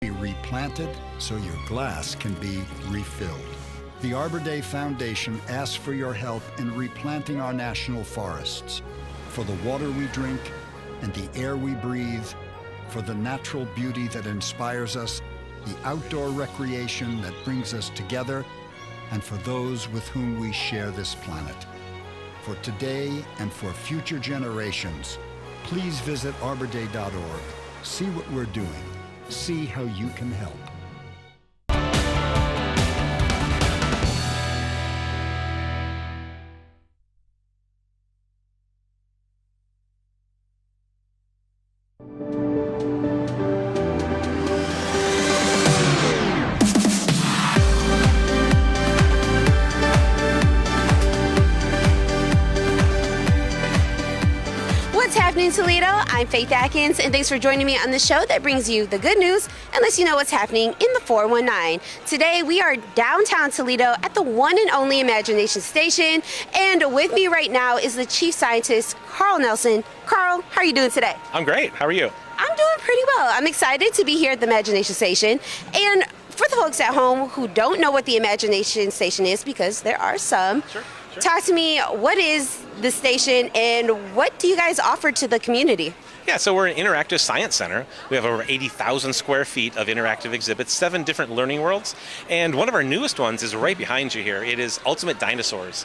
Be replanted so your glass can be refilled. The Arbor Day Foundation asks for your help in replanting our national forests, for the water we drink and the air we breathe, for the natural beauty that inspires us, the outdoor recreation that brings us together, and for those with whom we share this planet. For today and for future generations, please visit arborday.org. See what we're doing. See how you can help. Happening Toledo, I'm Faith Atkins, and thanks for joining me on the show that brings you the good news and lets you know what's happening in the 419. Today we are downtown Toledo at the one and only Imagination Station, and with me right now is the Chief Scientist, Carl Nelson. Carl, how are you doing today? I'm great. How are you? I'm doing pretty well. I'm excited to be here at the Imagination Station, and for the folks at home who don't know what the Imagination Station is, because there are some, Sure. Talk to me, what is the station and what do you guys offer to the community? Yeah, so we're an interactive science center. We have over 80,000 square feet of interactive exhibits, 7 different learning worlds, and one of our newest ones is right behind you here. It is Ultimate Dinosaurs.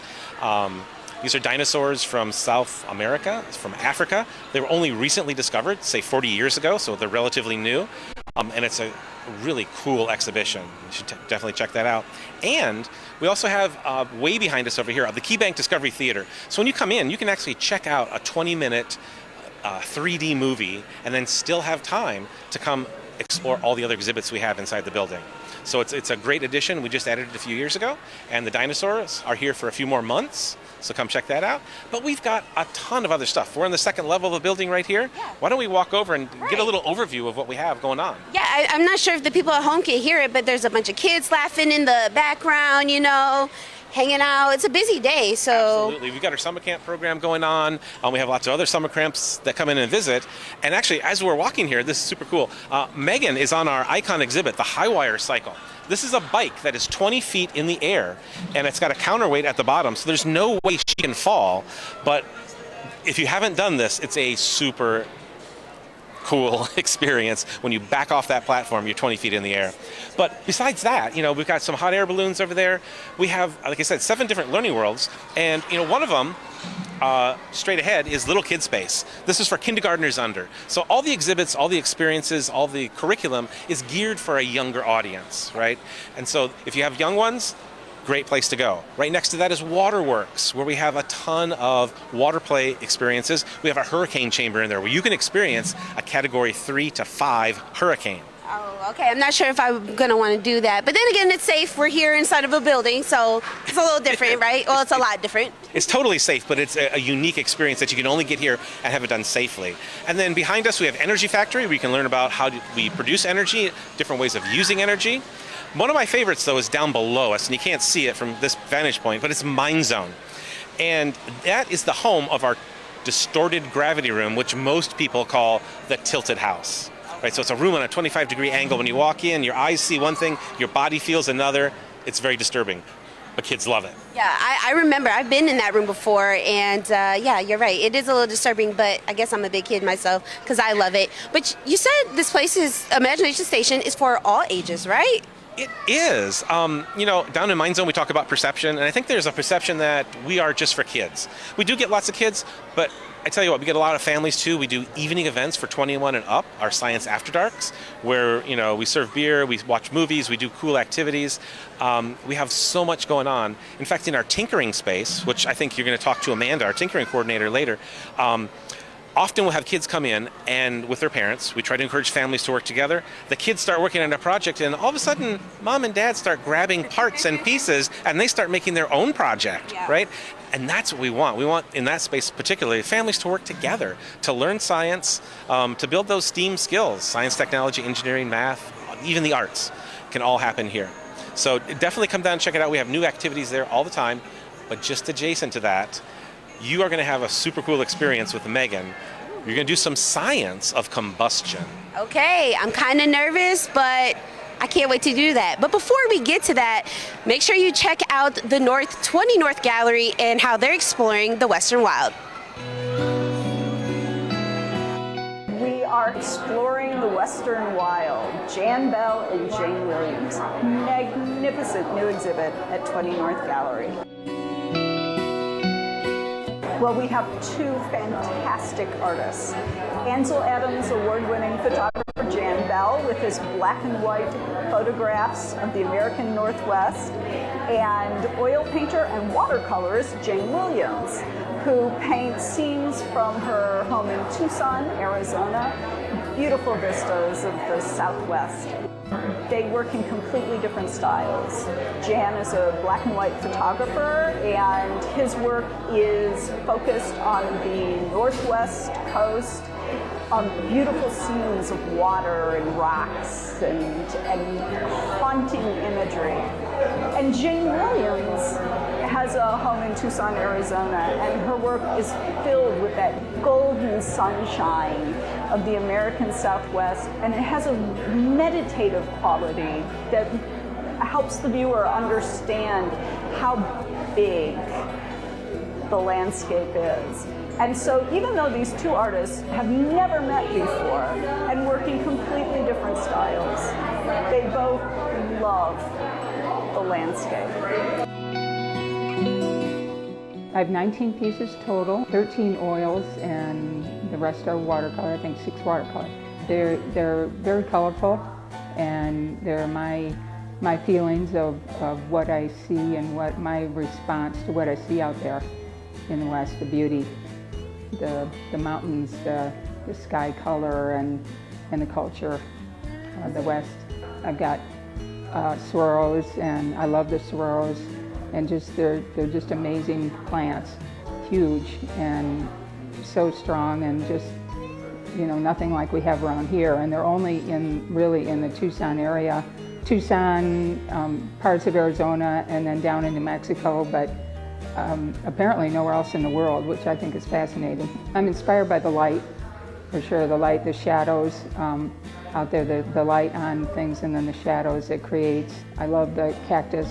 These are dinosaurs from South America, from Africa. They were only recently discovered, say 40 years ago, so they're relatively new, and it's a really cool exhibition. You should definitely check that out. And we also have way behind us over here the KeyBank Discovery Theater. So when you come in, you can actually check out a 20-minute 3D movie and then still have time to come explore all the other exhibits we have inside the building. So it's a great addition. We just added it a few years ago, and the dinosaurs are here for a few more months. So come check that out. But we've got a ton of other stuff. We're on the second level of the building right here. Yeah. Why don't we walk over and get a little overview of what we have going on? Yeah, I'm not sure if the people at home can hear it, but there's a bunch of kids laughing in the background, you know, hanging out. It's a busy day, so... Absolutely. We've got our summer camp program going on. We have lots of other summer camps that come in and visit. And actually, as we're walking here, this is super cool. Megan is on our icon exhibit, the High Wire Cycle. This is a bike that is 20 feet in the air, and it's got a counterweight at the bottom, so there's no way she can fall. But if you haven't done this, it's a super cool experience. When you back off that platform, you're 20 feet in the air. But besides that, you know, we've got some hot air balloons over there. We have, like I said, 7 different learning worlds, and you know, one of them straight ahead is Little Kid Space. This is for kindergartners under. So all the exhibits, all the experiences, all the curriculum is geared for a younger audience, right? And so if you have young ones, great place to go. Right next to that is Waterworks, where we have a ton of water play experiences. We have a hurricane chamber in there where you can experience a category 3 to 5 hurricane. Oh, okay. I'm not sure if I'm going to want to do that. But then again, it's safe. We're here inside of a building, so it's a little different, right? Well, it's a lot different. It's totally safe, but it's a unique experience that you can only get here and have it done safely. And then behind us, we have Energy Factory, where you can learn about how we produce energy, different ways of using energy. One of my favorites, though, is down below us, and you can't see it from this vantage point, but it's Mind Zone. And that is the home of our distorted gravity room, which most people call the tilted house. Right, so it's a room on a 25-degree angle. When you walk in, your eyes see one thing, your body feels another. It's very disturbing, but kids love it. Yeah, I remember. I've been in that room before, and yeah, you're right. It is a little disturbing, but I guess I'm a big kid myself because I love it. But you said this place Imagination Station is for all ages, right? It is. You know, down in Mind Zone, we talk about perception, and I think there's a perception that we are just for kids. We do get lots of kids, but I tell you what, we get a lot of families too. We do evening events for 21 and up, our Science After Darks, where, you know, we serve beer, we watch movies, we do cool activities. We have so much going on. In fact, in our tinkering space, which I think you're going to talk to Amanda, our tinkering coordinator, later, often we'll have kids come in and with their parents, we try to encourage families to work together. The kids start working on a project and all of a sudden, mom and dad start grabbing parts and pieces and they start making their own project, right? And that's what we want. We want, in that space particularly, families to work together, to learn science, to build those STEAM skills, science, technology, engineering, math, even the arts can all happen here. So definitely come down and check it out. We have new activities there all the time, but just adjacent to that, you are going to have a super cool experience with Megan You're going to do some science of combustion. Okay, I'm kind of nervous, but I can't wait to do that. But before we get to that, make sure you check out the 20 North Gallery and how they're exploring the Western Wild. We are exploring the Western Wild. Jan Bell and Jane Williams. Magnificent new exhibit at 20 North Gallery. Well, we have two fantastic artists. Ansel Adams award-winning photographer Jan Bell with his black and white photographs of the American Northwest, and oil painter and watercolorist Jane Williams, who paints scenes from her home in Tucson, Arizona, beautiful vistas of the Southwest. They work in completely different styles. Jan is a black and white photographer, and his work is focused on the Northwest coast, on beautiful scenes of water and rocks and haunting imagery. And Jane Williams has a home in Tucson, Arizona, and her work is filled with that golden sunshine of the American Southwest, and it has a meditative quality that helps the viewer understand how big the landscape is. And so even though these two artists have never met before and work in completely different styles, they both love the landscape. I have 19 pieces total, 13 oils, and the rest are watercolor, I think 6 watercolor. They're very colorful, and they're my feelings of what I see and what my response to what I see out there in the West, the beauty, the mountains, the sky color, and the culture of the West. I've got swirls, and I love the swirls, and they're just amazing plants, huge and so strong, and just, you know, nothing like we have around here. And they're only really in the Tucson area, parts of Arizona, and then down into Mexico, but apparently nowhere else in the world, which I think is fascinating. I'm inspired by the light, for sure, the light, the shadows out there, the light on things, and then the shadows it creates. I love the cactus,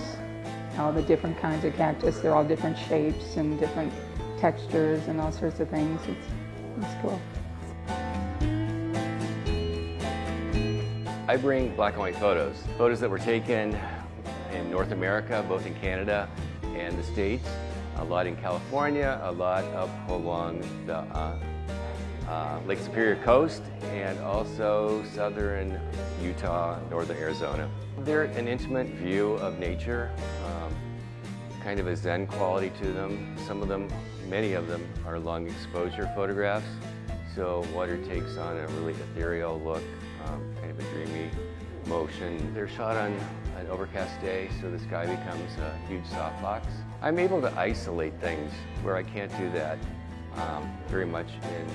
all the different kinds of cactus. They're all different shapes and different textures and all sorts of things. It's cool. I bring black and white photos that were taken in North America, both in Canada and the States, a lot in California, a lot up along the Lake Superior coast, and also southern Utah, northern Arizona. They're an intimate view of nature, kind of a Zen quality to them. Many of them are long exposure photographs, so water takes on a really ethereal look, kind of a dreamy motion. They're shot on an overcast day, so the sky becomes a huge softbox. I'm able to isolate things where I can't do that very much in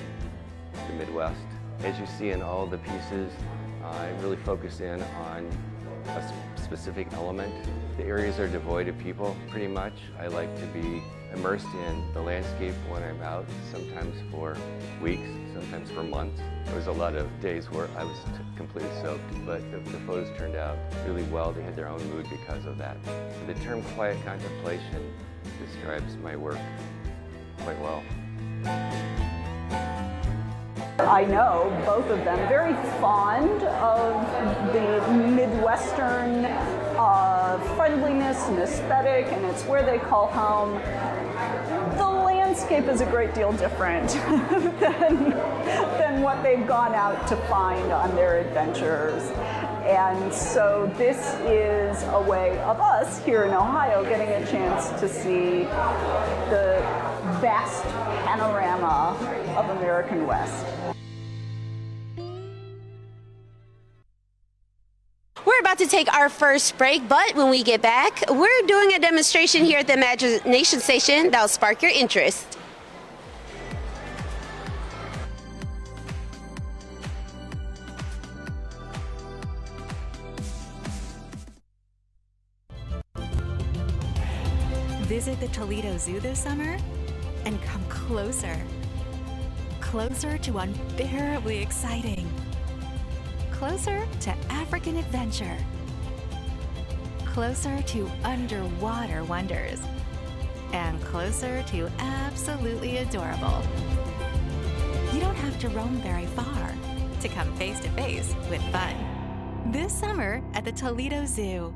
the Midwest. As you see in all the pieces, I really focus in on a specific element. The areas are devoid of people, pretty much. I like to be immersed in the landscape when I'm out, sometimes for weeks, sometimes for months. There was a lot of days where I was completely soaked, but the photos turned out really well. They had their own mood because of that. The term quiet contemplation describes my work quite well. I know both of them very fond of the Midwestern friendliness and aesthetic, and it's where they call home. The landscape is a great deal different than what they've gone out to find on their adventures. And so this is a way of us here in Ohio getting a chance to see the vast panorama of American West. We're about to take our first break, but when we get back, we're doing a demonstration here at the Imagination Station that'll spark your interest. Visit the Toledo Zoo this summer and come closer closer to unbearably exciting. Closer to African adventure. Closer to underwater wonders. And closer to absolutely adorable. You don't have to roam very far to come face to face with fun. This summer at the Toledo Zoo.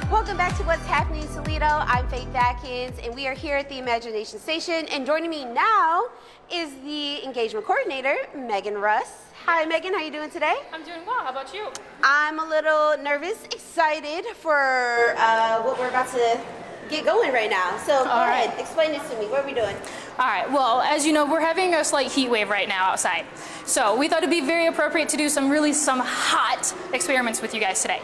Welcome back to What's Happening Toledo. I'm Faith Atkins, and we are here at the Imagination Station. And joining me now is the engagement coordinator, Megan Russ. Hi, Megan. How are you doing today? I'm doing well. How about you? I'm a little nervous, excited for what we're about to get going right now. So go ahead, explain this to me. What are we doing? All right. Well, as you know, we're having a slight heat wave right now outside. So we thought it'd be very appropriate to do some hot experiments with you guys today.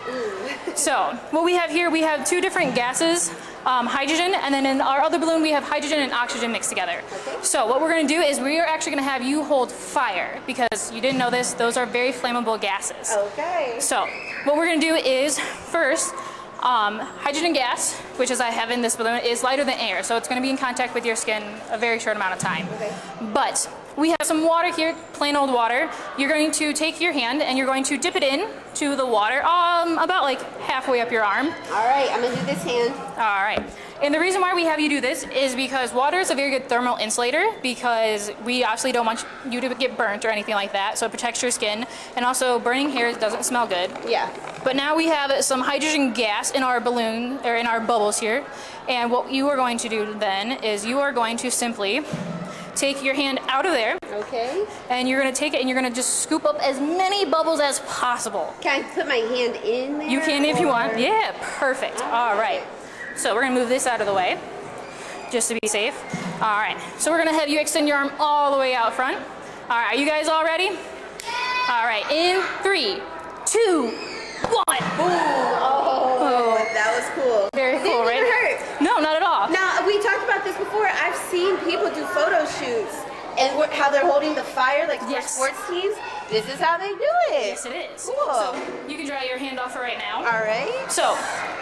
So what we have here, we have two different gases, hydrogen, and then in our other balloon, we have hydrogen and oxygen mixed together. Okay. So what we're going to do is we are actually going to have you hold fire, because you didn't know this, those are very flammable gases. Okay. So what we're going to do is first, hydrogen gas, which as I have in this balloon, is lighter than air, so it's going to be in contact with your skin a very short amount of time. Okay. But we have some water here, plain old water. You're going to take your hand and you're going to dip it in to the water, about like halfway up your arm. All right, I'm going to do this hand. All right. And the reason why we have you do this is because water is a very good thermal insulator, because we obviously don't want you to get burnt or anything like that, so it protects your skin. And also burning hair doesn't smell good. Yeah. But now we have some hydrogen gas in our balloon, or in our bubbles here. And what you are going to do then is you are going to simply take your hand out of there. Okay. And you're going to take it and you're going to just scoop up as many bubbles as possible. Can I put my hand in there? You can if you want. Yeah, perfect. All right. So we're going to move this out of the way, just to be safe. All right. So we're going to have you extend your arm all the way out front. All right. Are you guys all ready? All right. In 3, 2, 1. Oh, that was cool. Very cool, right? It didn't even hurt. No, not at all. Now, we talked about this before. I've seen people do photo shoots and how they're holding the fire, like for sports teams. This is how they do it. Yes, it is. Cool. So you can dry your hand off for right now. All right. So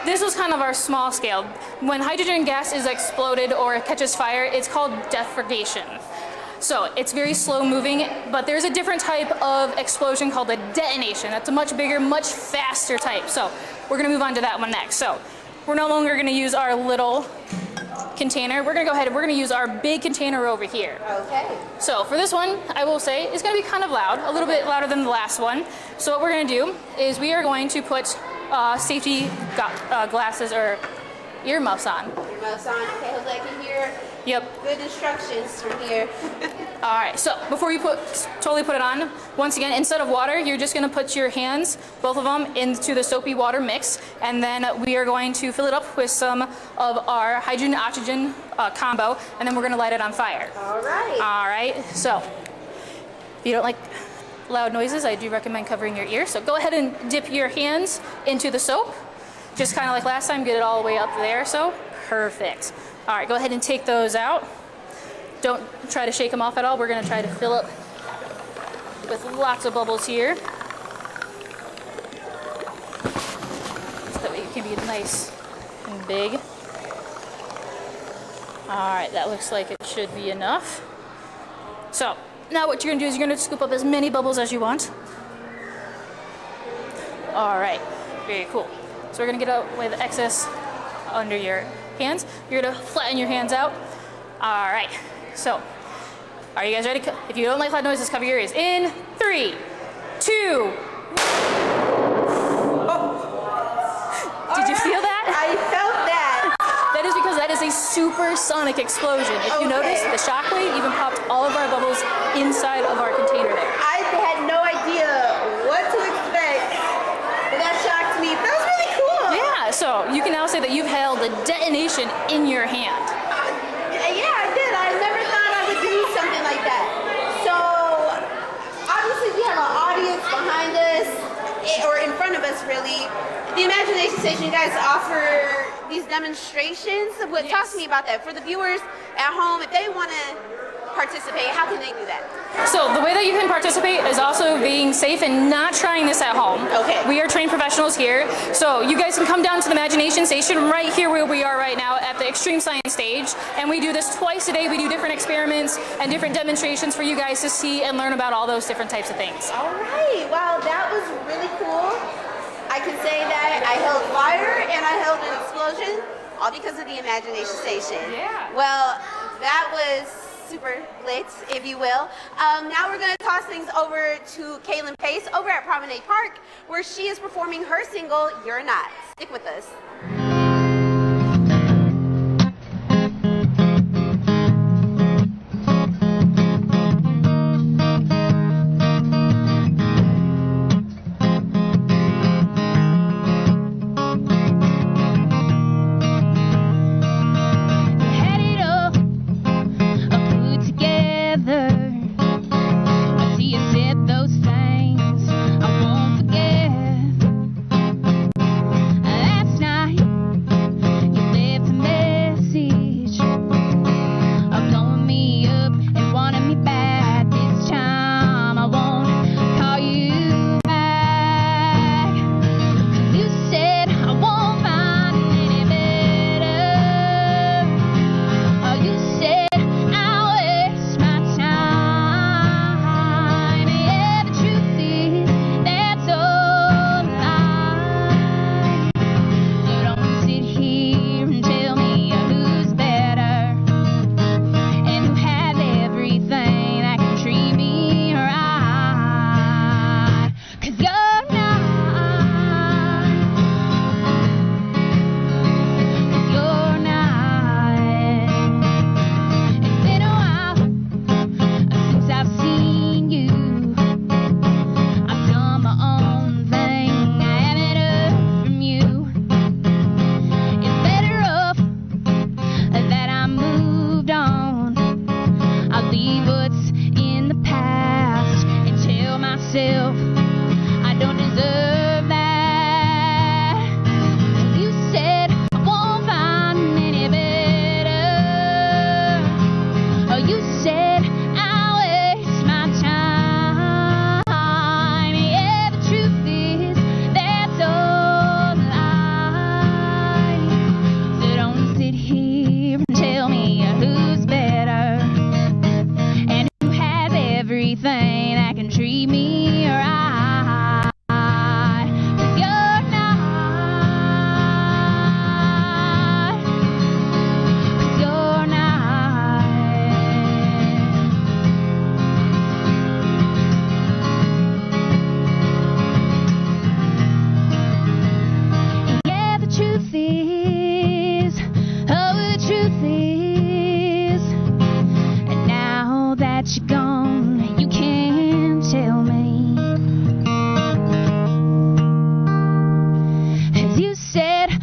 this was kind of our small scale. When hydrogen gas is exploded or it catches fire, it's called deflagration. So it's very slow moving, but there's a different type of explosion called a detonation. That's a much bigger, much faster type. So we're gonna move on to that one next. So we're no longer gonna use our little container. We're gonna go ahead and we're gonna use our big container over here. Okay. So for this one, I will say it's gonna be kind of loud, a little bit louder than the last one. So what we're gonna do is we are going to put safety glasses or earmuffs on. Earmuffs on. Okay, hopefully I can hear. Yep. Good instructions from here. All right, so before you totally put it on, once again, instead of water, you're just gonna put your hands, both of them, into the soapy water mix, and then we are going to fill it up with some of our hydrogen-oxygen combo, and then we're gonna light it on fire. All right. All right, so if you don't like loud noises, I do recommend covering your ears. So go ahead and dip your hands into the soap, just kind of like last time, get it all the way up there, so perfect. All right, go ahead and take those out. Don't try to shake them off at all. We're gonna try to fill up with lots of bubbles here, so that way it can be nice and big. All right, that looks like it should be enough. So now what you're gonna do is you're gonna scoop up as many bubbles as you want. All right, very cool. So we're gonna get out with excess under your hands. You're gonna flatten your hands out. All right, so are you guys ready? If you don't like loud noises, cover your ears. In 3, 2. Did you feel that? I felt that. That is because that is a supersonic explosion. If you notice, the shockwave even popped all of our bubbles inside of our container there. I had no idea what to expect, but that shocked me. That was really cool. Yeah, so you can now say that you've held imagination in your hand. Yeah, I did. I never thought I would do something like that. So obviously we have an audience behind us, or in front of us really. The Imagination Station, you guys offer these demonstrations. Talk to me about that. For the viewers at home, if they want to participate, how can they do that? So the way that you can participate is also being safe and not trying this at home. Okay. We are trained professionals here, so you guys can come down to the Imagination Station right here where we are right now at the Extreme Science stage, and we do this twice a day. We do different experiments and different demonstrations for you guys to see and learn about all those different types of things. All right. Wow, that was really cool. I can say that I held fire and I held an explosion, all because of the Imagination Station. Yeah. Well, that was super lit, if you will. Now we're going to toss things over to Kaylin Pace over at Promenade Park, where she is performing her single, You're Not. Stick with us.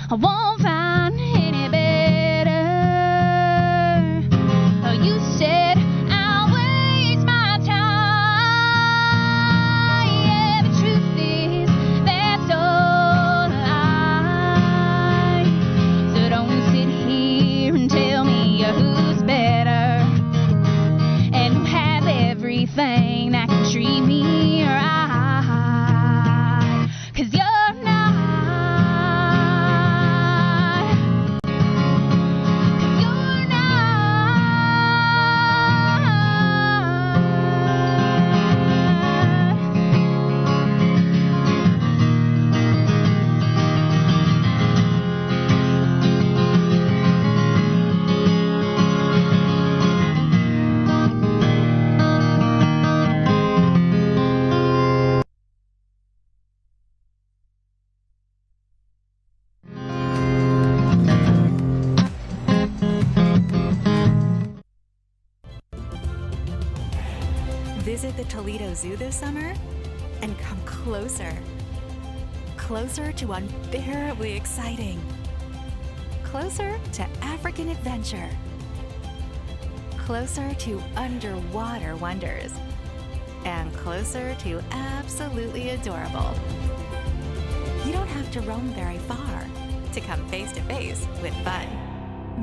I won't find any better. Oh, you said I'll waste my time. Yeah, the truth is that's all I. So don't sit here and tell me who's better and who has everything that can treat me right. 'Cause you're Visit the Toledo Zoo this summer and come closer. Closer to unbearably exciting. closer to African adventure, closer to underwater wonders, and closer to absolutely adorable. You don't have to roam very far to come face to face with fun.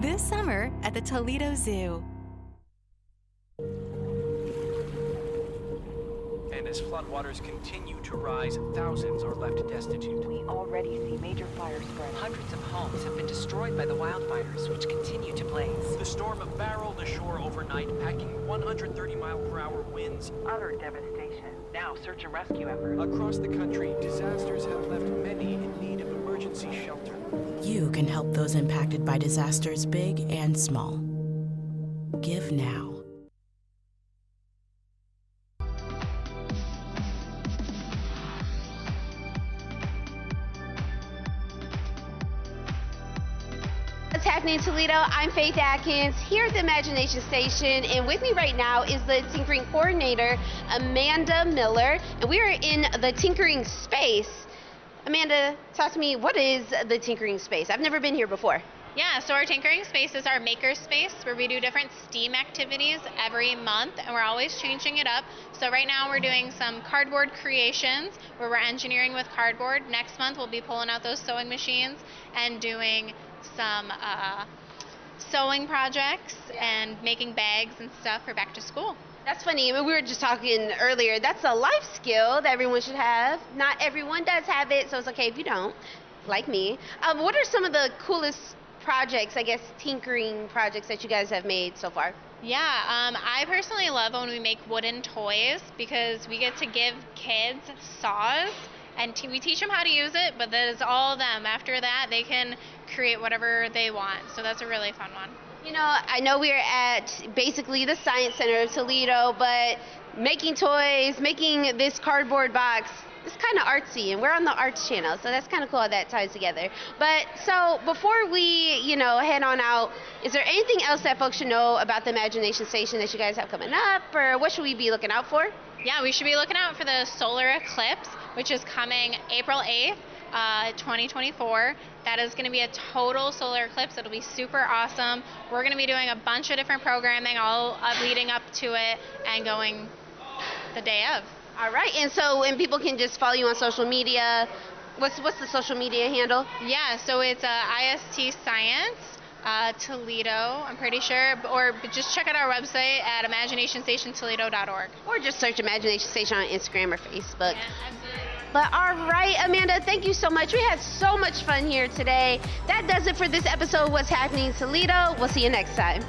This summer at the Toledo Zoo. And as floodwaters continue to rise, thousands are left destitute. We already see major fire spread. Hundreds of homes have been destroyed by the wildfires, which continue to blaze. The storm barreled ashore overnight, packing 130-mile-per-hour winds. Utter devastation. Now search and rescue efforts. Across the country, disasters have left many in need of emergency shelter. You can help those impacted by disasters big and small. Give now. What's happening in Toledo? I'm Faith Atkins here at the Imagination Station, and with me right now is the tinkering coordinator, Amanda Miller, and we are in the tinkering space. Amanda, talk to me, what is the tinkering space? I've never been here before. Yeah, so our tinkering space is our maker space where we do different STEAM activities every month, and we're always changing it up. So right now we're doing some cardboard creations where we're engineering with cardboard. Next month we'll be pulling out those sewing machines and doing some sewing projects and making bags and stuff for back to school. That's funny. We were just talking earlier. That's a life skill that everyone should have. Not everyone does have it, so it's okay if you don't, like me. What are some of the coolest projects, I guess, tinkering projects that you guys have made so far? Yeah, I personally love when we make wooden toys because we get to give kids saws and we teach them how to use it, but that is all them. After that, they can create whatever they want. So that's a really fun one. You know, I know we're at basically the Science Center of Toledo, but making toys, making this cardboard box, it's kind of artsy, and we're on the arts channel, so that's kind of cool how that ties together. But so before we, head on out, is there anything else that folks should know about the Imagination Station that you guys have coming up, or what should we be looking out for? Yeah, we should be looking out for the solar eclipse, which is coming April 8th, 2024. That is going to be a total solar eclipse. It'll be super awesome. We're going to be doing a bunch of different programming all leading up to it and going the day of. All right, and people can just follow you on social media. What's the social media handle? Yeah, so it's IST Science Toledo, I'm pretty sure, or just check out our website at imaginationstationtoledo.org. Or just search Imagination Station on Instagram or Facebook. Yeah, absolutely. But all right, Amanda, thank you so much. We had so much fun here today. That does it for this episode of What's Happening in Toledo. We'll see you next time.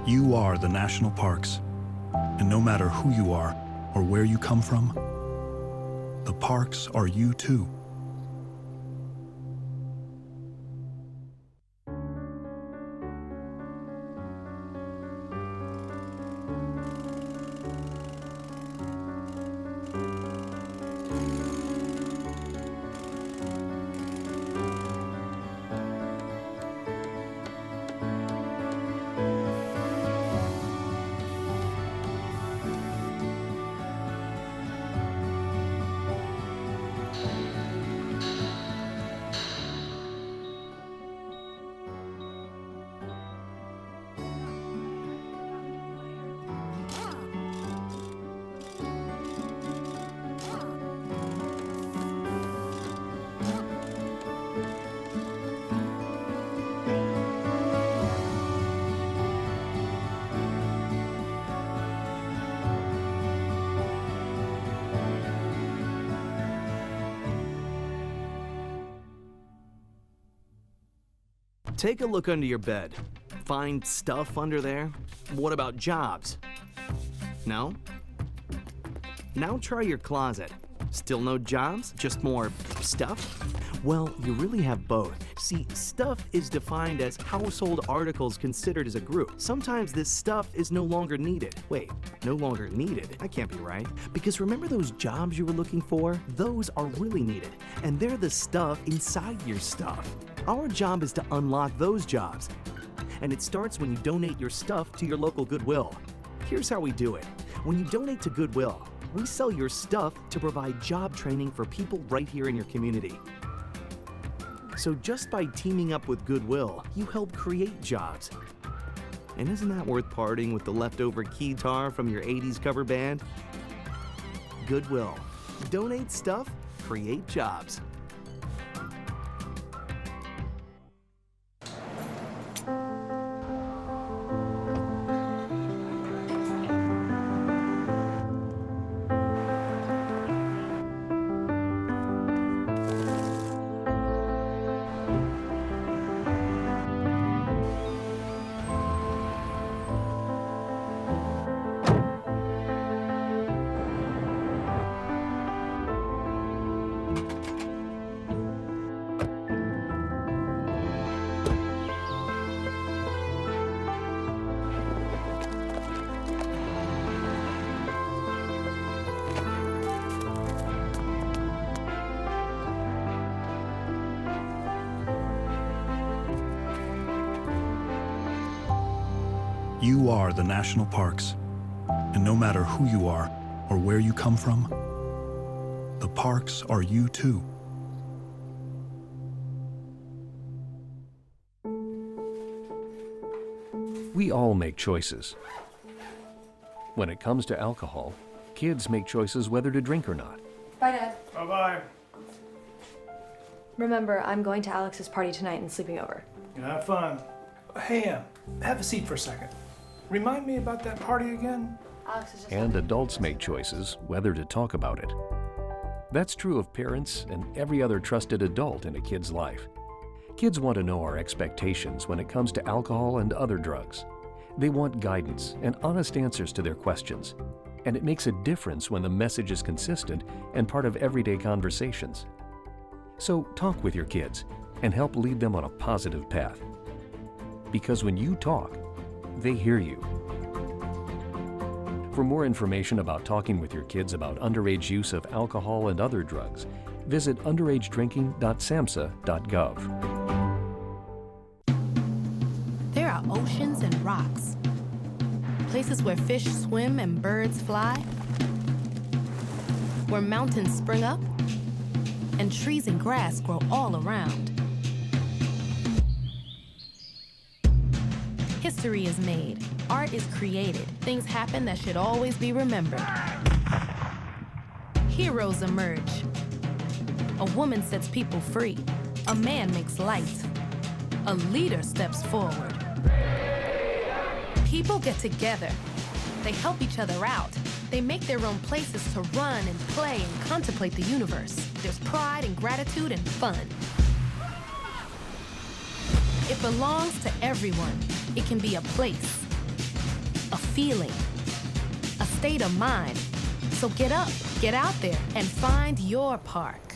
You are the national parks. And no matter who you are or where you come from, the parks are you too. Take a look under your bed. Find stuff under there? What about jobs? No? Now try your closet. Still no jobs? Just more stuff? Well, you really have both. See, stuff is defined as household articles considered as a group. Sometimes this stuff is no longer needed. Wait, no longer needed? That can't be right. Because remember those jobs you were looking for? Those are really needed, and they're the stuff inside your stuff. Our job is to unlock those jobs, and it starts when you donate your stuff to your local Goodwill. Here's how we do it. When you donate to Goodwill, we sell your stuff to provide job training for people right here in your community. So just by teaming up with Goodwill, you help create jobs. And isn't that worth parting with the leftover keytar from your 80s cover band? Goodwill. Donate stuff, create jobs. You are the national parks. And no matter who you are or where you come from, the parks are you too. We all make choices. When it comes to alcohol, kids make choices whether to drink or not. Bye, Dad. Bye-bye. Remember, I'm going to Alex's party tonight and sleeping over. Have fun. Hey, have a seat for a second. Remind me about that party again? Alex is just... And adults make choices whether to talk about it. That's true of parents and every other trusted adult in a kid's life. Kids want to know our expectations when it comes to alcohol and other drugs. They want guidance and honest answers to their questions. And it makes a difference when the message is consistent and part of everyday conversations. So talk with your kids and help lead them on a positive path. Because when you talk, they hear you. For more information about talking with your kids about underage use of alcohol and other drugs, visit underagedrinking.samhsa.gov. There are oceans and rocks, places where fish swim and birds fly, where mountains spring up and trees and grass grow all around. History is made, art is created, things happen that should always be remembered. Heroes emerge. A woman sets people free. A man makes light. A leader steps forward. People get together. They help each other out. They make their own places to run and play and contemplate the universe. There's pride and gratitude and fun. It belongs to everyone. It can be a place, feeling, a state of mind. So get up, get out there, and find your park.